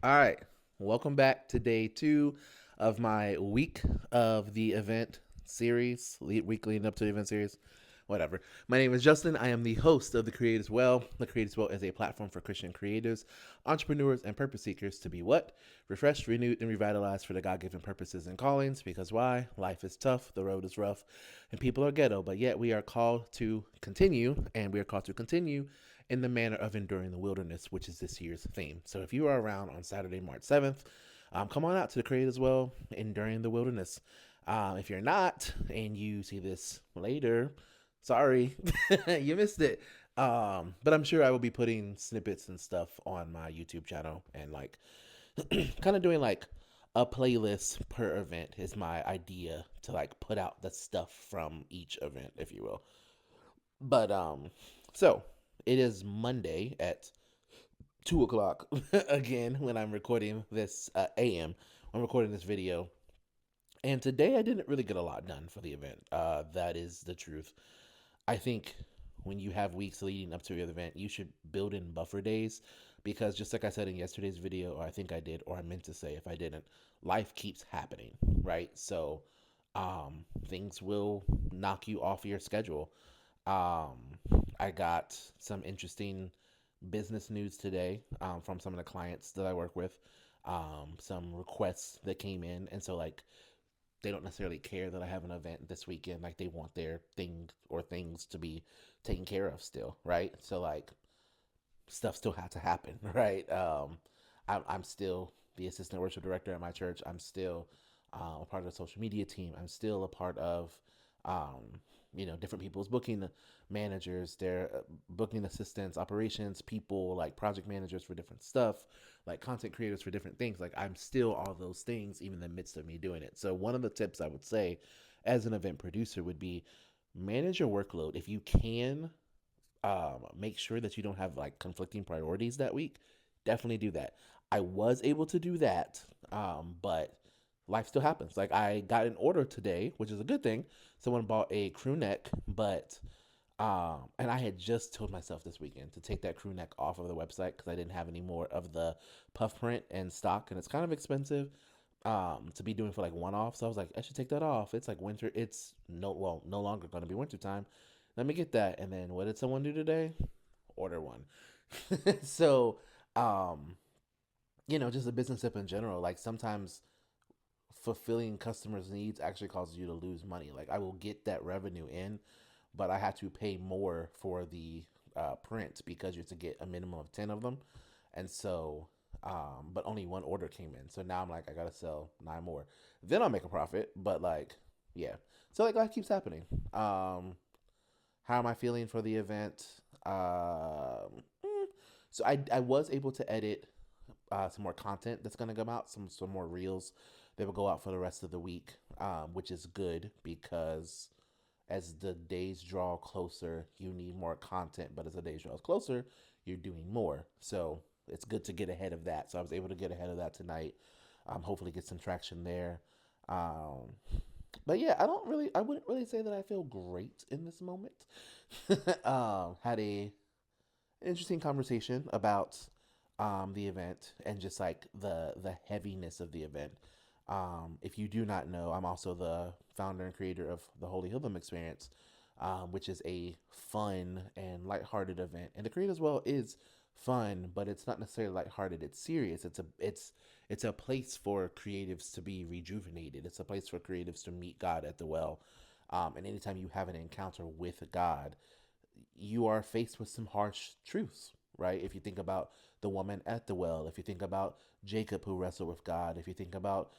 All right. Welcome back to day two of my week of the event series, week leading up to the event series. Whatever. My name is Justin. I am the host of The Create as Well. The Create as Well is a platform for Christian creatives, entrepreneurs, and purpose seekers to be what? Refreshed, renewed, and revitalized for the God given purposes and callings. Because why? Life is tough, the road is rough, and people are ghetto, but yet we are called to continue, and we are called to continue in the manner of enduring the wilderness, which is this year's theme. So if you are around on Saturday, March 7th, come on out to the Create as Well, enduring the wilderness. If you're not, and you see this later, sorry, you missed it. But I'm sure I will be putting snippets and stuff on my YouTube channel and like kind of doing like a playlist per event is my idea to like put out the stuff from each event, if you will. But so it is Monday at 2 o'clock again when I'm recording this AM. I'm recording this video, and today I didn't really get a lot done for the event. That is the truth. I think when you have weeks leading up to your event, you should build in buffer days because just like I said in yesterday's video, or I think I did, or I meant to say if I didn't, life keeps happening, right? So things will knock you off your schedule. Um, I got some interesting business news today from some of the clients that I work with. Some requests that came in, and so like they don't necessarily care that I have an event this weekend. Like they want their thing or things to be taken care of still, right? So like stuff still had to happen, right? I'm still the assistant worship director at my church. I'm still a part of the social media team. I'm still a part of, different people's booking managers, their booking assistants, operations people, like project managers for different stuff, like content creators for different things. Like I'm still all those things, even in the midst of me doing it. So one of the tips I would say as an event producer would be manage your workload. If you can, make sure that you don't have like conflicting priorities that week. Definitely do that. I was able to do that, but life still happens. Like I got an order today, which is a good thing. Someone bought a crew neck, but and I had just told myself this weekend to take that crew neck off of the website because I didn't have any more of the puff print in stock, and it's kind of expensive to be doing for like one off. So I was like, I should take that off. It's like winter. It's no longer going to be winter time. Let me get that. And then what did someone do today? Order one. So, um, just a business tip in general. Like sometimes fulfilling customers' needs actually causes you to lose money. Like I will get that revenue in, but I had to pay more for the print because you have to get a minimum of 10 of them. And so, but only one order came in. So now I'm like, I gotta sell nine more. Then I'll make a profit. But like, yeah. So like that keeps happening. How am I feeling for the event? So I was able to edit some more content that's gonna come out, some more reels that will go out for the rest of the week, which is good because as the days draw closer, you need more content. But as the days draw closer, you're doing more. So it's good to get ahead of that. So I was able to get ahead of that tonight. Hopefully get some traction there. Um, but yeah, I wouldn't really say that I feel great in this moment. Had a interesting conversation about the event and just like the heaviness of the event. If you do not know, I'm also the founder and creator of the Holy Hoodlum Experience, which is a fun and lighthearted event. And the Create as Well is fun, but it's not necessarily lighthearted. It's serious. It's a place for creatives to be rejuvenated. It's a place for creatives to meet God at the well. And anytime you have an encounter with God, you are faced with some harsh truths, right? If you think about the woman at the well, if you think about Jacob who wrestled with God, if you think about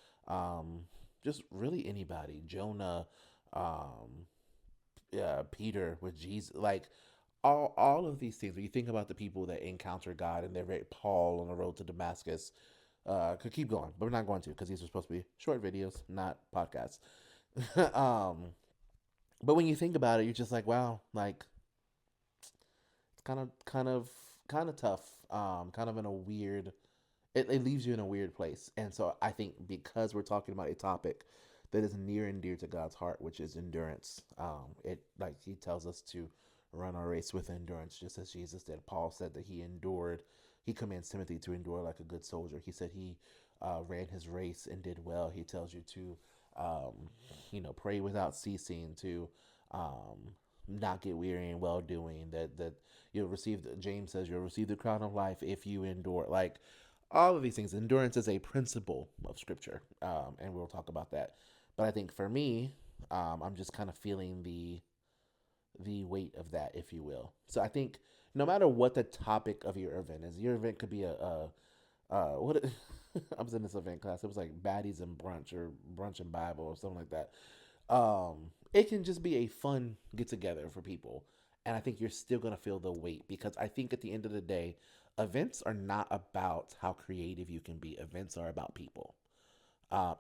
just really anybody, Jonah, um, Peter with Jesus, like all of these things. When you think about the people that encounter God and they're very Paul on the road to Damascus, could keep going, but we're not going to because these are supposed to be short videos, not podcasts. um, but when you think about it, you're just like, wow, like it's kind of tough. Kind of in a weird. It leaves you in a weird place, and so I think because we're talking about a topic that is near and dear to God's heart, which is endurance. It like He tells us to run our race with endurance, just as Jesus did. Paul said that he endured. he commands Timothy to endure like a good soldier. He said he ran his race and did well. He tells you to, pray without ceasing, to not get weary in well doing. That you'll receive. James says you'll receive the crown of life if you endure. Like all of these things, endurance is a principle of Scripture, and we'll talk about that. But I think for me, I'm just kind of feeling the weight of that, if you will. So I think no matter what the topic of your event is, your event could be what I was in this event class. It was like baddies and brunch or brunch and Bible or something like that. It can just be a fun get together for people, and I think you're still gonna feel the weight because I think at the end of the day, events are not about how creative you can be. Events are about people.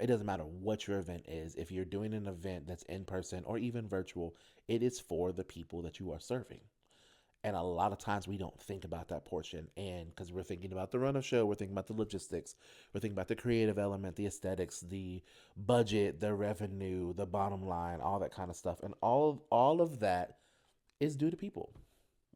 It doesn't matter what your event is. If you're doing an event that's in person or even virtual, it is for the people that you are serving. And a lot of times we don't think about that portion. And because we're thinking about the run of show, we're thinking about the logistics, we're thinking about the creative element, the aesthetics, the budget, the revenue, the bottom line, all that kind of stuff. And all of that is due to people.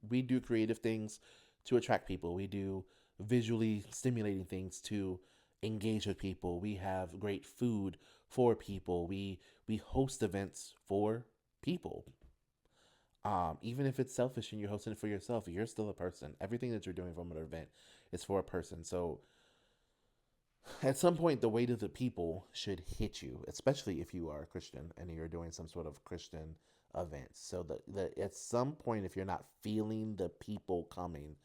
We do creative things to attract people. We do visually stimulating things to engage with people. We have great food for people. We host events for people. Even if it's selfish and you're hosting it for yourself, you're still a person. Everything that you're doing from an event is for a person. So at some point, the weight of the people should hit you, especially if you are a Christian and you're doing some sort of Christian event. So that at some point, if you're not feeling the people coming,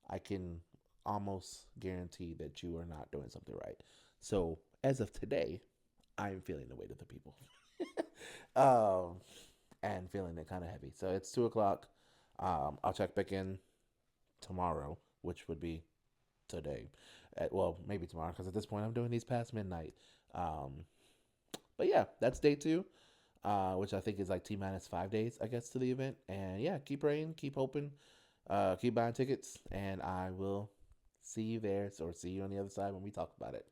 I can almost guarantee that you are not doing something right. So as of today, I'm feeling the weight of the people. um, and feeling it kind of heavy. So it's 2 o'clock. I'll check back in tomorrow, which would be today. Well, maybe tomorrow because at this point I'm doing these past midnight. Um, but yeah, that's day two, which I think is like T minus 5 days, I guess, to the event. And yeah, keep praying, keep hoping, keep buying tickets, and I will see you there or see you on the other side when we talk about it.